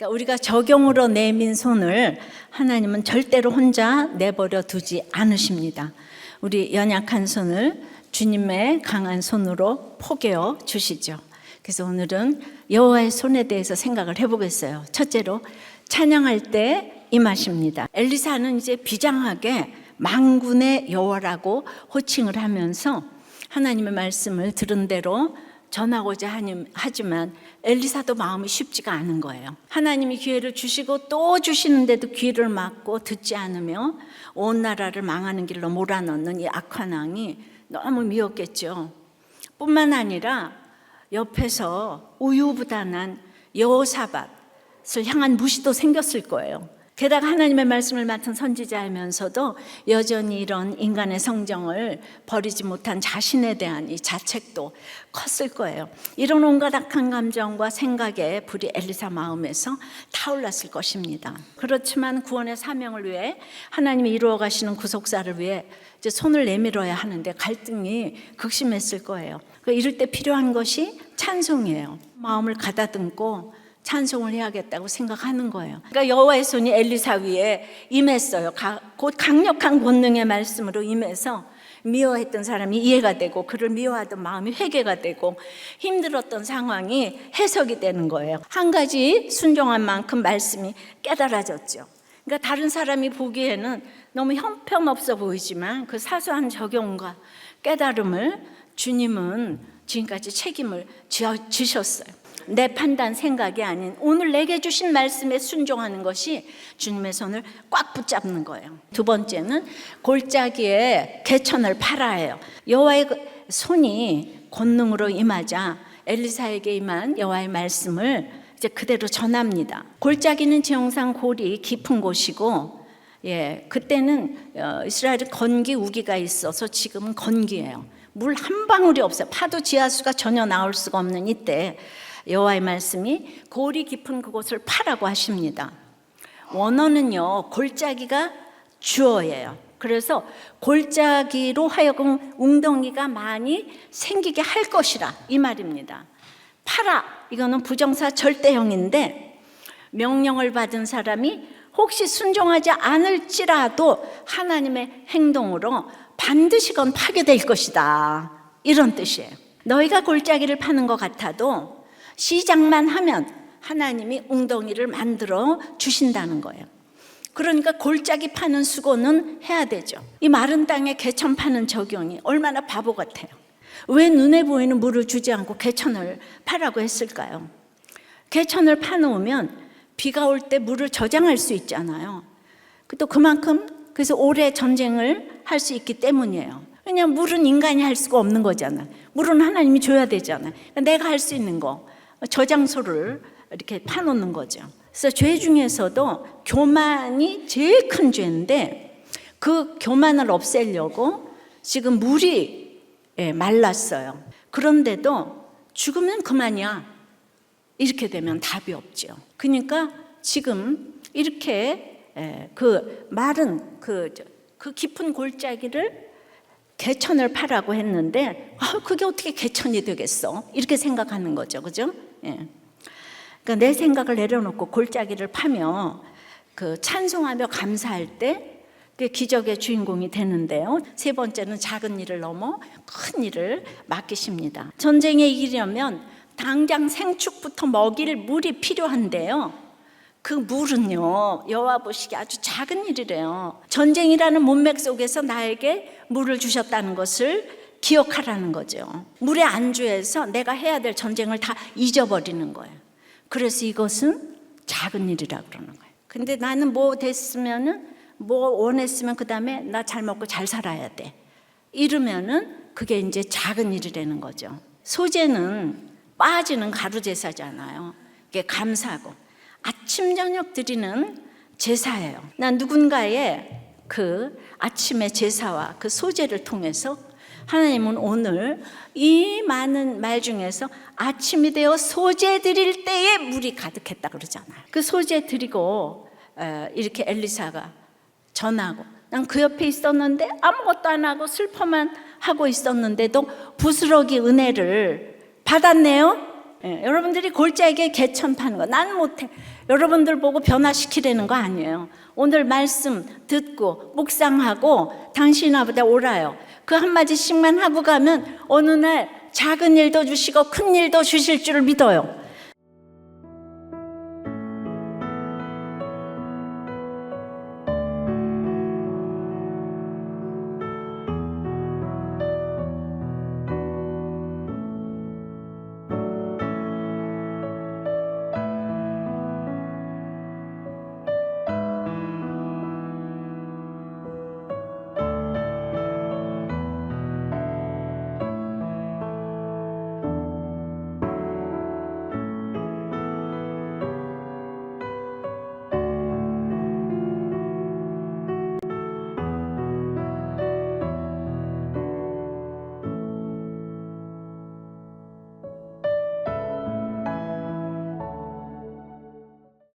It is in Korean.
우리가 적용으로 내민 손을 하나님은 절대로 혼자 내버려 두지 않으십니다. 우리 연약한 손을 주님의 강한 손으로 포개어 주시죠. 그래서 오늘은 여호와의 손에 대해서 생각을 해보겠어요. 첫째로 찬양할 때 임하십니다. 엘리사는 이제 비장하게 만군의 여호와라고 호칭을 하면서 하나님의 말씀을 들은 대로 전하고자 하지만 엘리사도 마음이 쉽지가 않은 거예요. 하나님이 기회를 주시고 또 주시는데도 귀를 막고 듣지 않으며 온 나라를 망하는 길로 몰아넣는 이 악한 왕이 너무 미웠겠죠. 뿐만 아니라 옆에서 우유부단한 여호사밧을 향한 무시도 생겼을 거예요. 게다가 하나님의 말씀을 맡은 선지자이면서도 여전히 이런 인간의 성정을 버리지 못한 자신에 대한 이 자책도 컸을 거예요. 이런 온갖 악한 감정과 생각에 불이 엘리사 마음에서 타올랐을 것입니다. 그렇지만 구원의 사명을 위해 하나님이 이루어 가시는 구속사를 위해 이제 손을 내밀어야 하는데 갈등이 극심했을 거예요. 이럴 때 필요한 것이 찬송이에요. 마음을 가다듬고 찬송을 해야겠다고 생각하는 거예요. 그러니까 여호와의 손이 엘리사 위에 임했어요. 곧 강력한 권능의 말씀으로 임해서 미워했던 사람이 이해가 되고 그를 미워하던 마음이 회개가 되고 힘들었던 상황이 해석이 되는 거예요. 한 가지 순종한 만큼 말씀이 깨달아졌죠. 그러니까 다른 사람이 보기에는 너무 형편없어 보이지만 그 사소한 적용과 깨달음을 주님은 지금까지 책임을 지셨어요. 내 판단 생각이 아닌 오늘 내게 주신 말씀에 순종하는 것이 주님의 손을 꽉 붙잡는 거예요. 두 번째는 골짜기에 개천을 팔아요. 여호와의 손이 권능으로 임하자 엘리사에게 임한 여호와의 말씀을 이제 그대로 전합니다. 골짜기는 지형상 골이 깊은 곳이고 그때는 이스라엘에 건기 우기가 있어서 지금은 건기예요. 물 한 방울이 없어요. 파도 지하수가 전혀 나올 수가 없는 이때 여호와의 말씀이 골이 깊은 그곳을 파라고 하십니다. 원어는요 골짜기가 주어예요. 그래서 골짜기로 하여금 웅덩이가 많이 생기게 할 것이라 이 말입니다. 파라 이거는 부정사 절대형인데 명령을 받은 사람이 혹시 순종하지 않을지라도 하나님의 행동으로 반드시 그건 파괴될 것이다 이런 뜻이에요. 너희가 골짜기를 파는 것 같아도 시작만 하면 하나님이 웅덩이를 만들어 주신다는 거예요. 그러니까 골짜기 파는 수고는 해야 되죠. 이 마른 땅에 개천 파는 적용이 얼마나 바보 같아요. 왜 눈에 보이는 물을 주지 않고 개천을 파라고 했을까요? 개천을 파놓으면 비가 올 때 물을 저장할 수 있잖아요. 또 그만큼 그래서 오래 전쟁을 할 수 있기 때문이에요. 왜냐하면 물은 인간이 할 수가 없는 거잖아요. 물은 하나님이 줘야 되잖아요. 그러니까 내가 할 수 있는 거 저장소를 이렇게 파놓는 거죠. 그래서 죄 중에서도 교만이 제일 큰 죄인데 그 교만을 없애려고 지금 물이 말랐어요. 그런데도 죽으면 그만이야. 이렇게 되면 답이 없죠. 그러니까 지금 이렇게 그 마른 그 깊은 골짜기를 개천을 파라고 했는데 그게 어떻게 개천이 되겠어? 이렇게 생각하는 거죠. 그죠? 그러니까 내 생각을 내려놓고 골짜기를 파며 그 찬송하며 감사할 때 기적의 주인공이 되는데요. 세 번째는 작은 일을 넘어 큰 일을 맡기십니다. 전쟁에 이기려면 당장 생축부터 먹일 물이 필요한데요. 그 물은요 여호와 보시기에 아주 작은 일이래요. 전쟁이라는 문맥 속에서 나에게 물을 주셨다는 것을 기억하라는 거죠. 물에 안주해서 내가 해야 될 전쟁을 다 잊어버리는 거예요. 그래서 이것은 작은 일이라 그러는 거예요. 근데 나는 뭐 됐으면은 뭐 원했으면 그 다음에 나 잘 먹고 잘 살아야 돼 이러면은 그게 이제 작은 일이라는 거죠. 소제는 빠지는 가루 제사잖아요. 이게 감사하고 아침 저녁 드리는 제사예요. 난 누군가의 그 아침의 제사와 그 소제를 통해서 하나님은 오늘 이 많은 말 중에서 아침이 되어 소제 드릴 때에 물이 가득했다 그러잖아요. 그 소제 드리고 이렇게 엘리사가 전하고 난 그 옆에 있었는데 아무것도 안 하고 슬퍼만 하고 있었는데도 부스러기 은혜를 받았네요. 여러분들이 골짜기에 개천 파는 거 난 못해. 여러분들 보고 변화시키려는 거 아니에요. 오늘 말씀 듣고 묵상하고 당신 아버지 오라요. 그 한마디씩만 하고 가면 어느 날 작은 일도 주시고 큰 일도 주실 줄을 믿어요.